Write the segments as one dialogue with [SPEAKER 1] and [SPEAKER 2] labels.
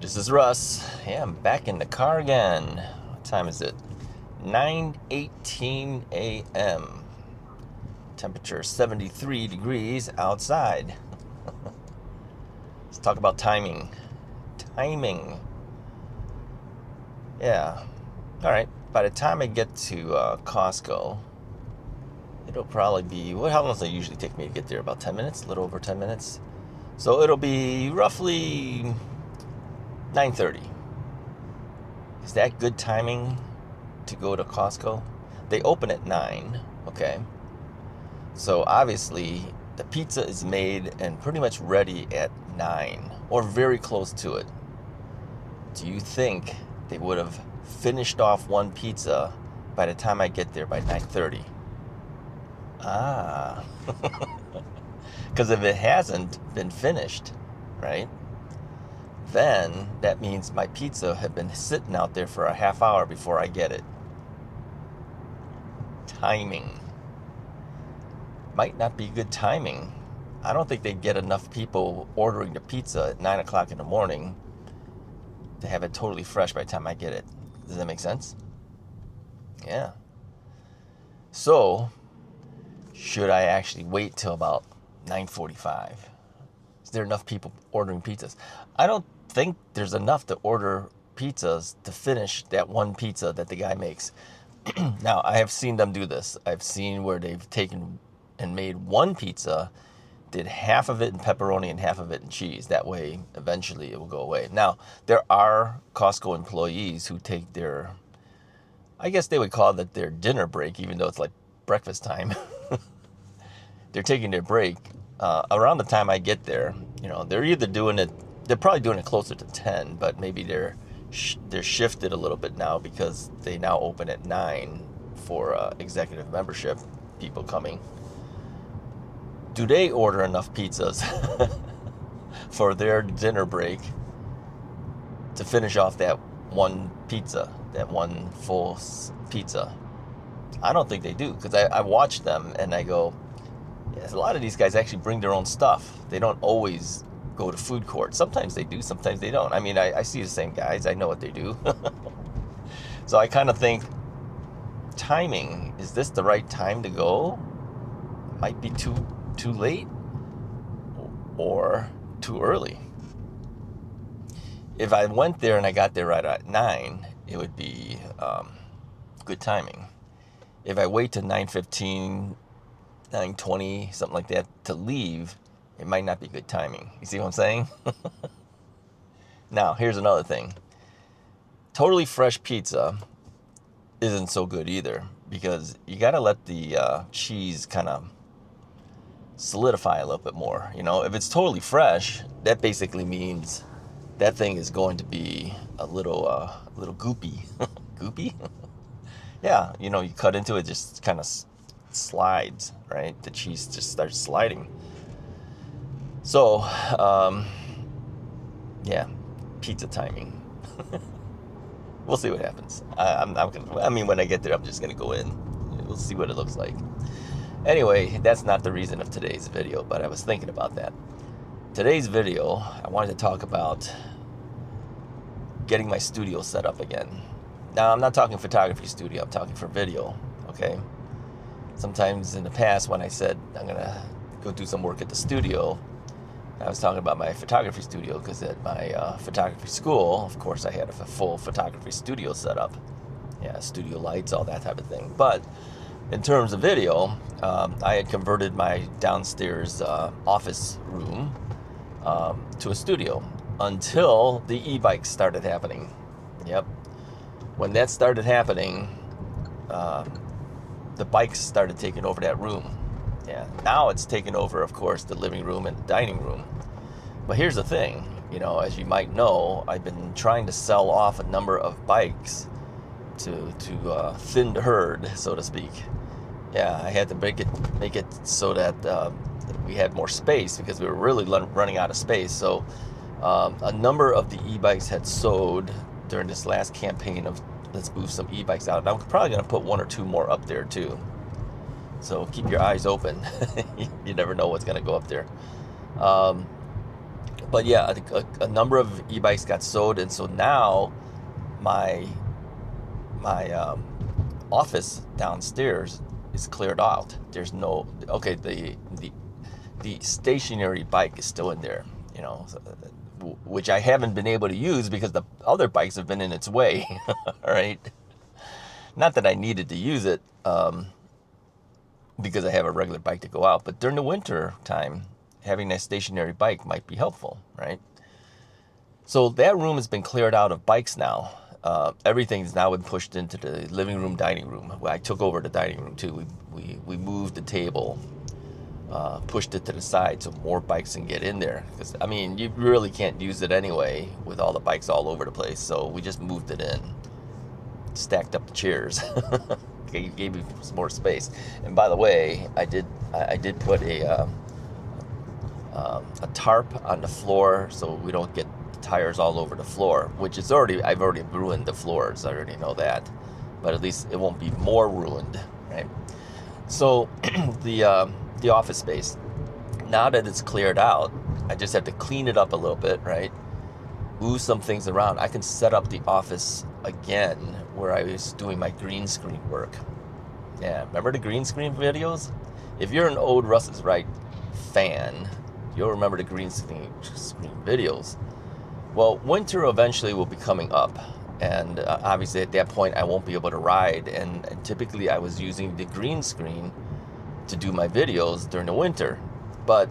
[SPEAKER 1] This is Russ. Yeah, I'm back in the car again. What time is it? 9:18 a.m. Temperature 73 degrees outside. Let's talk about timing. Timing. Yeah. All right. By the time I get to Costco, it'll probably be, how long does it usually take me to get there? About 10 minutes? A little over 10 minutes. So it'll be roughly 9:30. Is that good timing to go to Costco? They open at 9, okay? So obviously the pizza is made and pretty much ready at 9 or very close to it. Do you think they would have finished off one pizza by the time I get there by 9:30? Ah. Because if it hasn't been finished, right? Then that means my pizza had been sitting out there for a half hour before I get it. Timing. Might not be good timing. I don't think they'd get enough people ordering the pizza at 9 o'clock in the morning to have it totally fresh by the time I get it. Does that make sense? Yeah. So, should I actually wait till about 9:45? Is there enough people ordering pizzas? I don't think there's enough to order pizzas to finish that one pizza that the guy makes. Now, I have seen them do this. I've seen where they've taken and made one pizza, did half of it in pepperoni and half of it in cheese. That way, eventually, it will go away. Now, there are Costco employees who take their, I guess they would call it their dinner break, even though it's like breakfast time. They're taking their break around the time I get there. You know, they're either doing it, they're probably doing it closer to 10, but maybe they're shifted a little bit now because they now open at 9 for executive membership people coming. Do they order enough pizzas for their dinner break to finish off that one pizza, that one full pizza? I don't think they do, because I watch them and I go, yes, a lot of these guys actually bring their own stuff. They don't always go to food court. Sometimes they do, sometimes they don't. I mean, I see the same guys. I know what they do. So I kind of think, timing, is this the right time to go? Might be too late or too early. If I went there and I got there right at 9, it would be good timing. If I wait to 9:15, 9:20, something like that to leave, it might not be good timing. You see what I'm saying? Now, here's another thing. Totally fresh pizza isn't so good either, because you got to let the cheese kind of solidify a little bit more. You know, if it's totally fresh, that basically means that thing is going to be a little goopy. Goopy? Yeah, you know, you cut into it, just kind of slides, right? The cheese just starts sliding. So, yeah, pizza timing. We'll see what happens. When I get there, I'm just gonna go in. We'll see what it looks like. Anyway, that's not the reason of today's video, but I was thinking about that. Today's video, I wanted to talk about getting my studio set up again. Now, I'm not talking photography studio, I'm talking for video, okay? Sometimes in the past when I said I'm gonna go do some work at the studio, I was talking about my photography studio, because at my photography school, of course, I had a full photography studio set up. Yeah, studio lights, all that type of thing. But in terms of video, I had converted my downstairs office room to a studio until the e-bikes started happening. Yep. When that started happening, the bikes started taking over that room. Yeah. Now it's taken over, of course, the living room and the dining room. But here's the thing, you know, as you might know, I've been trying to sell off a number of bikes to thin the herd, so to speak. Yeah, I had to make it so that we had more space, because we were really running out of space. So a number of the e-bikes had sold during this last campaign of let's move some e-bikes out. And I'm probably going to put one or two more up there too. So keep your eyes open. You never know what's going to go up there. But yeah, I think a number of e-bikes got sold, and so now my office downstairs is cleared out. There's no, okay, the stationary bike is still in there, you know, which I haven't been able to use because the other bikes have been in its way. All right, not that I needed to use it, because I have a regular bike to go out, but during the winter time, having that stationary bike might be helpful, right? So that room has been cleared out of bikes now. Everything's now been pushed into the living room, dining room. I took over the dining room too. We moved the table, pushed it to the side so more bikes can get in there. Because I mean, you really can't use it anyway with all the bikes all over the place. So we just moved it in, stacked up the chairs, gave me some more space. And by the way, I did put a tarp on the floor so we don't get tires all over the floor, which is I've already ruined the floors. I already know that, but at least it won't be more ruined, right? So the office space, now that it's cleared out, I just have to clean it up a little bit, right? Move some things around. I can set up the office again where I was doing my green screen work. Yeah, remember the green screen videos? If you're an old Russ is Right fan, you'll remember the green screen videos. Well, winter eventually will be coming up, and obviously at that point I won't be able to ride, and typically I was using the green screen to do my videos during the winter. But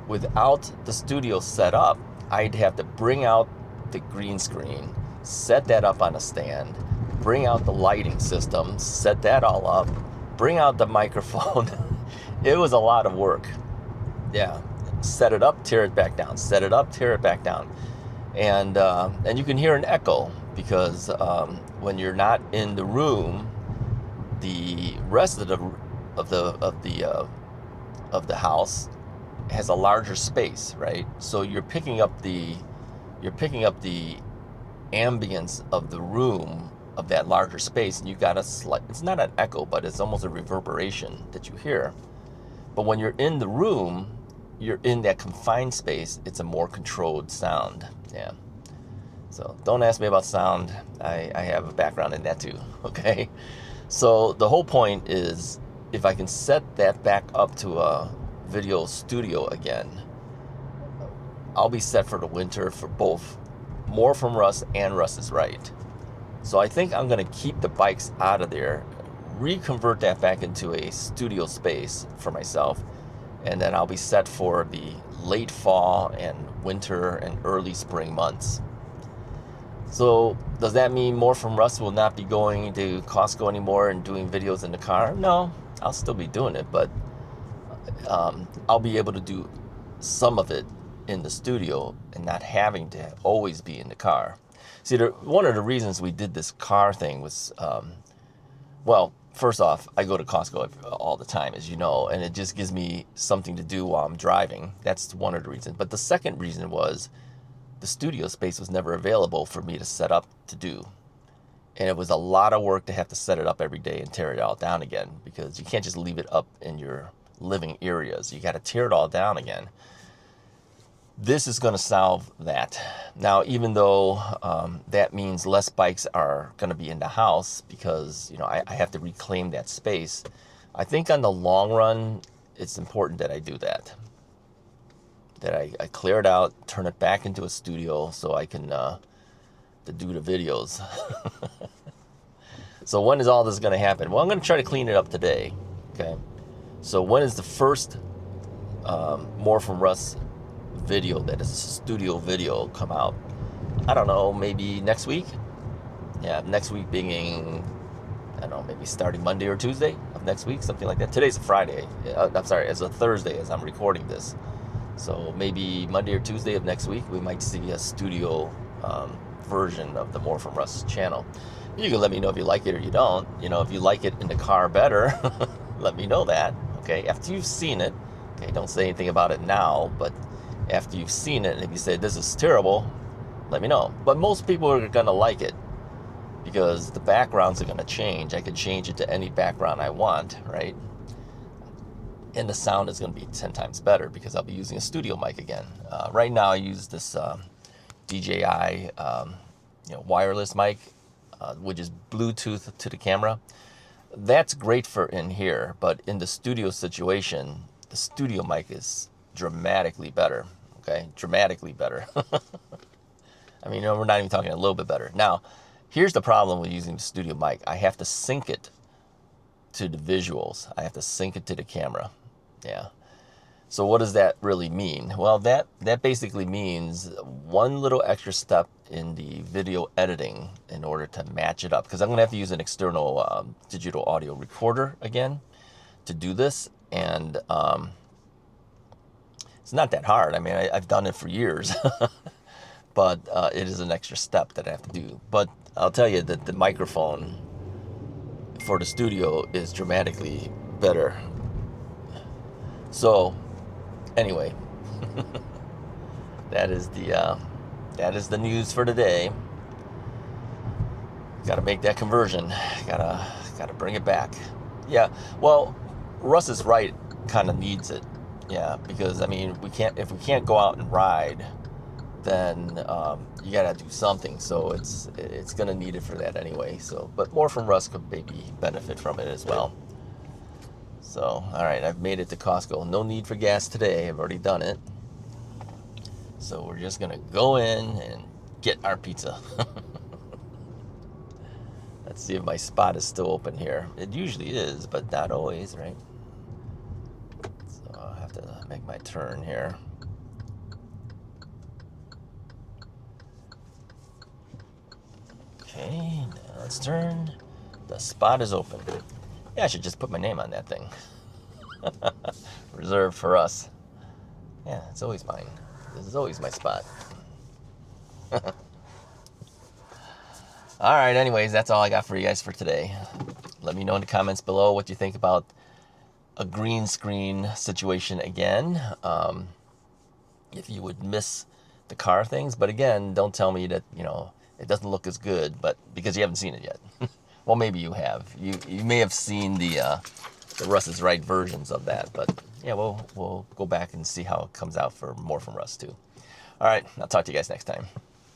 [SPEAKER 1] without the studio set up, I'd have to bring out the green screen, set that up on a stand, bring out the lighting system, set that all up, bring out the microphone. It was a lot of work. Yeah, set it up, tear it back down, set it up, tear it back down. And you can hear an echo because when you're not in the room, the rest of the house has a larger space, right? So you're picking up the ambience of the room of that larger space, and you got it's not an echo, but it's almost a reverberation that you hear. But when you're in the room, you're in that confined space, it's a more controlled sound. Yeah. So don't ask me about sound. I have a background in that too. Okay. So the whole point is, if I can set that back up to a video studio again, I'll be set for the winter for both More From Russ and Russ is Right. So I think I'm going to keep the bikes out of there, reconvert that back into a studio space for myself, and then I'll be set for the late fall and winter and early spring months. So does that mean More From Russ will not be going to Costco anymore and doing videos in the car? No, I'll still be doing it, but I'll be able to do some of it in the studio and not having to always be in the car. See, one of the reasons we did this car thing was, well, first off, I go to Costco all the time, as you know, and it just gives me something to do while I'm driving. That's one of the reasons. But the second reason was the studio space was never available for me to set up to do. And it was a lot of work to have to set it up every day and tear it all down again, because you can't just leave it up in your living areas. You got to tear it all down again. This is going to solve that. Now, even though that means less bikes are going to be in the house because, you know, I have to reclaim that space, I think on the long run, it's important that I do that. That I clear it out, turn it back into a studio so I can to do the videos. So when is all this going to happen? Well, I'm going to try to clean it up today. Okay. So when is the first More From Russ video that is a studio video come out? I don't know, maybe next week? Yeah, next week being, I don't know, maybe starting Monday or Tuesday of next week, something like that. Today's a Friday. I'm sorry, it's a Thursday as I'm recording this. So maybe Monday or Tuesday of next week, we might see a studio version of the More From Russ channel. You can let me know if you like it or you don't. You know, if you like it in the car better, let me know that. Okay, after you've seen it. Okay, don't say anything about it now, but after you've seen it, and if you say this is terrible, let me know. But most people are gonna like it because the backgrounds are gonna change. I can change it to any background I want, right? and the sound is going to be 10 times better because I'll be using a studio mic again. Right now I use this DJI wireless mic, which is Bluetooth to the camera. That's great for in here, but in the studio situation, the studio mic is dramatically better. Okay, dramatically better. I mean, we're not even talking a little bit better. Now, here's the problem with using the studio mic. I have to sync it to the visuals. I have to sync it to the camera. Yeah. So what does that really mean? Well, that basically means one little extra step in the video editing in order to match it up. Because I'm going to have to use an external digital audio recorder again to do this. And it's not that hard. I mean, I've done it for years. But it is an extra step that I have to do. But I'll tell you that the microphone for the studio is dramatically better. So anyway, that is the news for today. Got to make that conversion. Gotta bring it back. Yeah. Well, Russ is right. Kind of needs it. Yeah, because I mean, if we can't go out and ride, then you gotta do something. So it's gonna need it for that anyway. So, but more from Russ could maybe benefit from it as well. So, all right, I've made it to Costco. No need for gas today. I've already done it. So we're just gonna go in and get our pizza. Let's see if my spot is still open here. It usually is, but not always, right? So I'll have to make my turn here. Okay, now let's turn. The spot is open. Yeah, I should just put my name on that thing. Reserved for us. Yeah, it's always mine. This is always my spot. All right, anyways, that's all I got for you guys for today. Let me know in the comments below what you think about a green screen situation again. If you would miss the car things. But again, don't tell me that, it doesn't look as good, but because you haven't seen it yet. Well, maybe you have. You may have seen the Russ is Right versions of that, but yeah, we'll go back and see how it comes out for more from Russ too. All right, I'll talk to you guys next time.